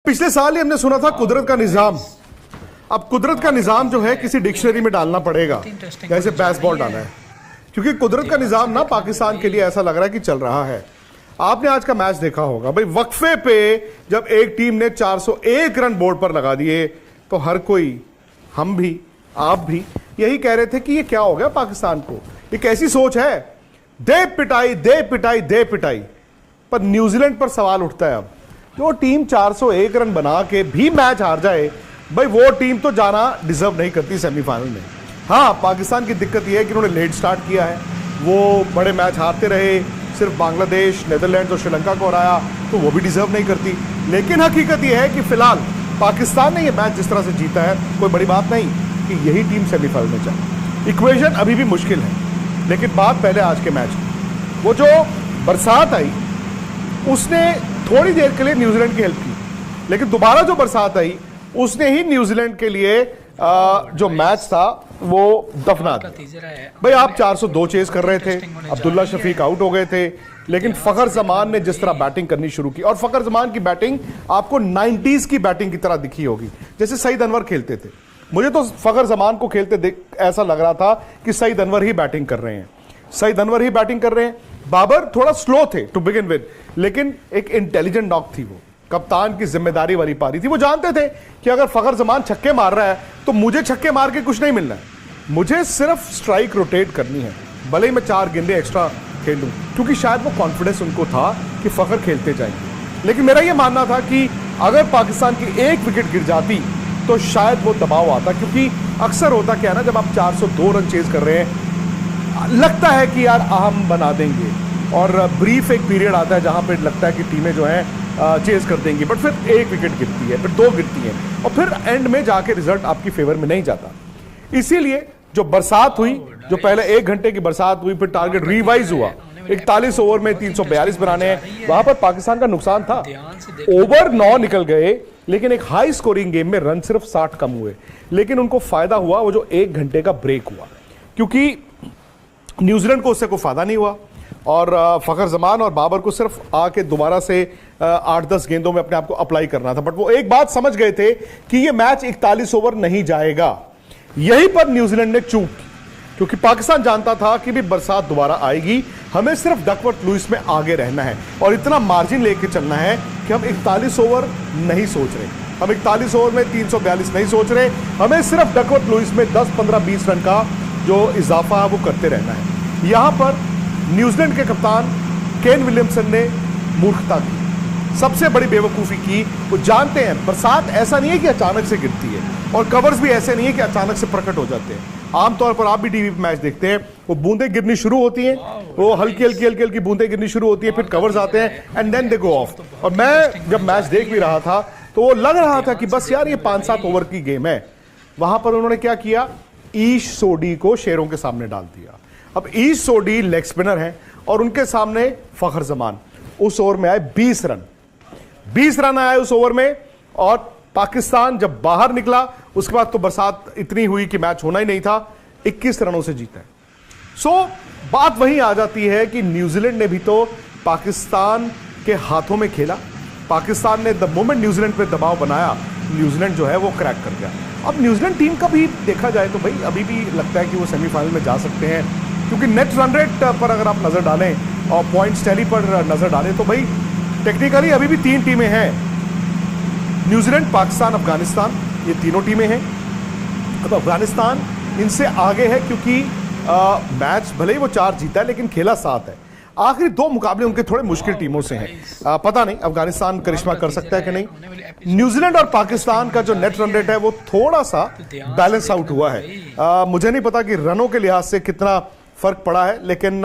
पिछले साल ही हमने सुना था कुदरत का निजाम। अब कुदरत का निजाम जो है किसी डिक्शनरी में डालना पड़ेगा, जैसे बेसबॉल डाला है, क्योंकि कुदरत का निजाम ना पाकिस्तान के लिए ऐसा लग रहा है कि चल रहा है। आपने आज का मैच देखा होगा भाई, वक्फे पे जब एक टीम ने 401 रन बोर्ड पर लगा दिए तो हर कोई, हम भी आप भी यही कह रहे थे कि ये क्या हो गया पाकिस्तान को, ये कैसी सोच है, दे पिटाई दे पिटाई दे पिटाई। पर न्यूजीलैंड पर सवाल उठता है अब, जो टीम 401 रन बना के भी मैच हार जाए, भाई वो टीम तो जाना डिजर्व नहीं करती सेमीफाइनल में। हाँ, पाकिस्तान की दिक्कत यह है कि उन्होंने लेट स्टार्ट किया है, वो बड़े मैच हारते रहे, सिर्फ बांग्लादेश, नेदरलैंड्स और श्रीलंका को हराया, तो वो भी डिजर्व नहीं करती। लेकिन हकीकत यह है कि फिलहाल पाकिस्तान ने यह मैच जिस तरह से जीता है, कोई बड़ी बात नहीं कि यही टीम सेमीफाइनल में जाए। इक्वेशन अभी भी मुश्किल है, लेकिन बात पहले आज के मैच की। वो जो बरसात आई उसने थोड़ी देर के लिए न्यूजीलैंड की हेल्प की, लेकिन दोबारा जो बरसात आई उसने ही न्यूजीलैंड के लिए जो मैच था वो दफना दिया। भाई आप 402 चेज कर रहे थे, अब्दुल्ला शफीक आउट हो गए थे, लेकिन फखर जमान ने जिस तरह बैटिंग करनी शुरू की, और फखर जमान की बैटिंग आपको 90s की बैटिंग की तरह दिखी होगी, जैसे सईद अनवर खेलते थे। मुझे तो फखर जमान को खेलते देख ऐसा लग रहा था कि सईद अनवर ही बैटिंग कर रहे हैं, सईद अनवर ही बैटिंग कर रहे हैं। बाबर थोड़ा स्लो थे टू बिगिन विद, लेकिन एक इंटेलिजेंट नॉक थी, वो कप्तान की जिम्मेदारी वाली पारी थी। वो जानते थे कि अगर फखर जमान छक्के मार रहा है तो मुझे छक्के मार के कुछ नहीं मिलना है, मुझे सिर्फ स्ट्राइक रोटेट करनी है, भले ही मैं 4 गेंदे एक्स्ट्रा खेलूं, क्योंकि शायद वो कॉन्फिडेंस उनको था कि फखर खेलते जाएंगे। लेकिन मेरा ये मानना था कि अगर पाकिस्तान की एक विकेट गिर जाती तो शायद वो दबाव आता, क्योंकि अक्सर होता क्या है ना, जब आप 402 रन चेज कर रहे हैं लगता है कि यार हम बना देंगे, और ब्रीफ एक पीरियड आता है जहां पे लगता है कि टीमें जो हैं चेज कर देंगी, बट फिर एक विकेट गिरती है, फिर 2 गिरती हैं, और फिर एंड में जाके रिजल्ट आपकी फेवर में नहीं जाता। इसीलिए जो बरसात हुई, जो पहले 1 घंटे की बरसात हुई, फिर टारगेट रिवाइज हुआ, 41 ओवर में 342 बनाने हैं, वहां पर पाकिस्तान का नुकसान था। ओवर 9 निकल गए, लेकिन एक हाई स्कोरिंग गेम में रन सिर्फ 60 कम हुए, लेकिन उनको फायदा हुआ वो जो 1 घंटे का ब्रेक हुआ, क्योंकि न्यूजीलैंड को उससे कोई फायदा नहीं हुआ, और फखर जमान और बाबर को सिर्फ आके दोबारा से 8-10 गेंदों में अपने आप को अप्लाई करना था। बट वो एक बात समझ गए थे कि ये मैच 41 ओवर नहीं जाएगा। यहीं पर न्यूजीलैंड ने चूक की, क्योंकि पाकिस्तान जानता था कि भी बरसात दोबारा आएगी, हमें सिर्फ डकवर्थ लुइस में आगे रहना है और इतना मार्जिन लेके चलना है कि हम 41 ओवर नहीं सोच रहे, हम 41 ओवर में 342 नहीं सोच रहे, हमें सिर्फ डकवर्थ लुइस में 10, 15, 20 रन का जो इजाफा है वो करते रहना है। यहां पर न्यूजीलैंड के कप्तान केन विलियमसन ने मूर्खता की, सबसे बड़ी बेवकूफ़ी की। वो जानते हैं बरसात ऐसा नहीं है कि अचानक से गिरती है, और कवर्स भी ऐसे नहीं है कि अचानक से प्रकट हो जाते हैं। आमतौर पर आप भी टीवी पे मैच देखते हैं, वो बूंदें गिरनी शुरू होती हैं, वो हल्की हल्की हल्की हल्की बूंदें गिरनी शुरू होती हैं, फिर कवर्स आते हैं and then they go off. और मैं जब मैच देख भी रहा था तो वो लग रहा था कि बस यार ये 5-7 ओवर की गेम है। वहां पर उन्होंने क्या किया, ईश सोडी को शेरों के सामने डाल दिया। अब ईश सोडी लेग स्पिनर हैं और उनके सामने फखर जमान। उस ओवर में आए 20 रन, 20 रन आए उस ओवर में, और पाकिस्तान जब बाहर निकला उसके बाद तो बरसात इतनी हुई कि मैच होना ही नहीं था, 21 रनों से जीता है। सो बात वहीं आ जाती है कि न्यूजीलैंड ने भी तो पाकिस्तान के हाथों में खेला। पाकिस्तान ने द मोमेंट न्यूजीलैंड पे दबाव बनाया, न्यूजीलैंड जो है वो क्रैक कर गया। अब न्यूजीलैंड टीम का भी देखा जाए तो भाई अभी भी लगता है कि वो सेमीफाइनल में जा सकते हैं, क्योंकि नेट रन रेट पर अगर आप नजर डालें और पॉइंट्स टैली पर नजर डालें तो भाई टेक्निकली अभी भी 3 टीमें हैं, न्यूजीलैंड, पाकिस्तान, अफगानिस्तान, ये तीनों टीमें हैं। अब अफगानिस्तान इनसे आगे है, क्योंकि मैच भले ही वो 4 जीता है लेकिन खेला 7 है। आखिरी 2 मुकाबले उनके थोड़े मुश्किल टीमों से हैं। पता नहीं अफगानिस्तान करिश्मा कर सकता है कि नहीं। न्यूजीलैंड और पाकिस्तान का जो नेट रन रेट है वो थोड़ा सा बैलेंस आउट हुआ है। मुझे नहीं पता कि रनों के लिहाज से कितना फर्क पड़ा है, लेकिन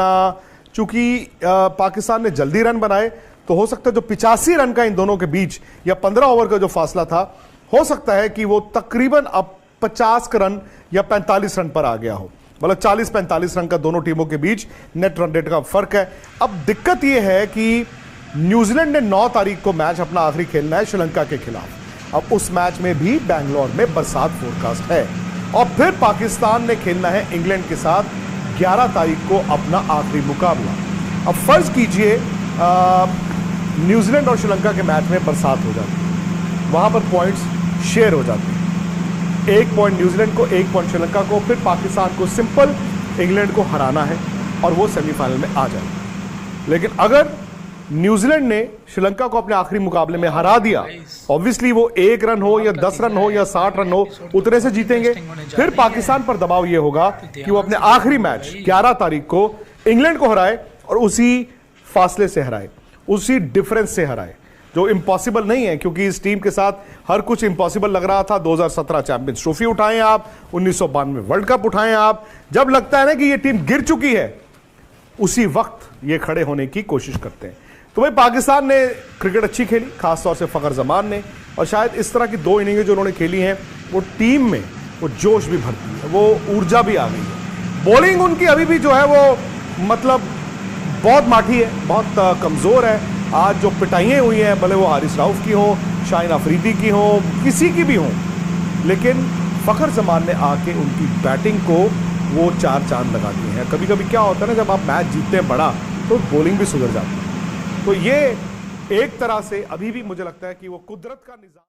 चूंकि पाकिस्तान ने जल्दी रन बनाए तो हो सकता है जो 85 रन का इन दोनों के बीच या 15 ओवर का जो फासला था, हो सकता है कि वो तकरीबन अब 50 रन या 45 रन पर आ गया हो, मतलब 40-45 रन का दोनों टीमों के बीच नेट रन रेट का फर्क है। अब दिक्कत यह है कि न्यूजीलैंड ने 9 तारीख को मैच अपना आखिरी खेलना है श्रीलंका के खिलाफ। अब उस मैच में भी बैंगलोर में बरसात फोरकास्ट है, और फिर पाकिस्तान ने खेलना है इंग्लैंड के साथ 11 तारीख को अपना आखिरी मुकाबला। अब फर्ज कीजिए न्यूजीलैंड और श्रीलंका के मैच में बरसात हो जाती है, वहां पर पॉइंट्स शेयर हो जाते हैं। 1 पॉइंट न्यूजीलैंड को, 1 पॉइंट श्रीलंका को, फिर पाकिस्तान को सिंपल इंग्लैंड को हराना है और वो सेमीफाइनल में आ जाए। लेकिन अगर न्यूजीलैंड ने श्रीलंका को अपने आखिरी मुकाबले में हरा दिया, ऑब्वियसली वो 1 रन हो या 10 रन हो या 60 रन हो, उतने से जीतेंगे। फिर पाकिस्तान पर दबाव ये होगा कि वो अपने आखिरी मैच 11 तारीख को इंग्लैंड को हराए और उसी फासले से हराए, उसी डिफरेंस से हराए, जो इम्पॉसिबल नहीं है, क्योंकि इस टीम के साथ हर कुछ इम्पॉसिबल लग रहा था। 2017 चैंपियंस ट्रॉफी उठाएं आप, 1992 वर्ल्ड कप उठाएं आप, जब लगता है ना कि ये टीम गिर चुकी है, उसी वक्त ये खड़े होने की कोशिश करते हैं। तो भाई पाकिस्तान ने क्रिकेट अच्छी खेली, खासतौर से फखर जमान ने, और शायद इस तरह की 2 इनिंगें जो उन्होंने खेली हैं वो टीम में वो जोश भी भरती है, वो ऊर्जा भी आ गई है। बॉलिंग उनकी अभी भी जो है वो मतलब बहुत माठी है, बहुत कमज़ोर है। आज जो पिटाइयाँ हुई हैं, भले वो हारिस राउफ की हो, शाहीन अफरीदी की हो, किसी की भी हो, लेकिन फखर जमान ने आके उनकी बैटिंग को वो 4 चांद लगा दिए हैं। कभी कभी क्या होता है ना, जब आप मैच जीतते हैं बड़ा, तो बॉलिंग भी सुधर जाती है। तो ये एक तरह से अभी भी मुझे लगता है कि वो कुदरत का निजाम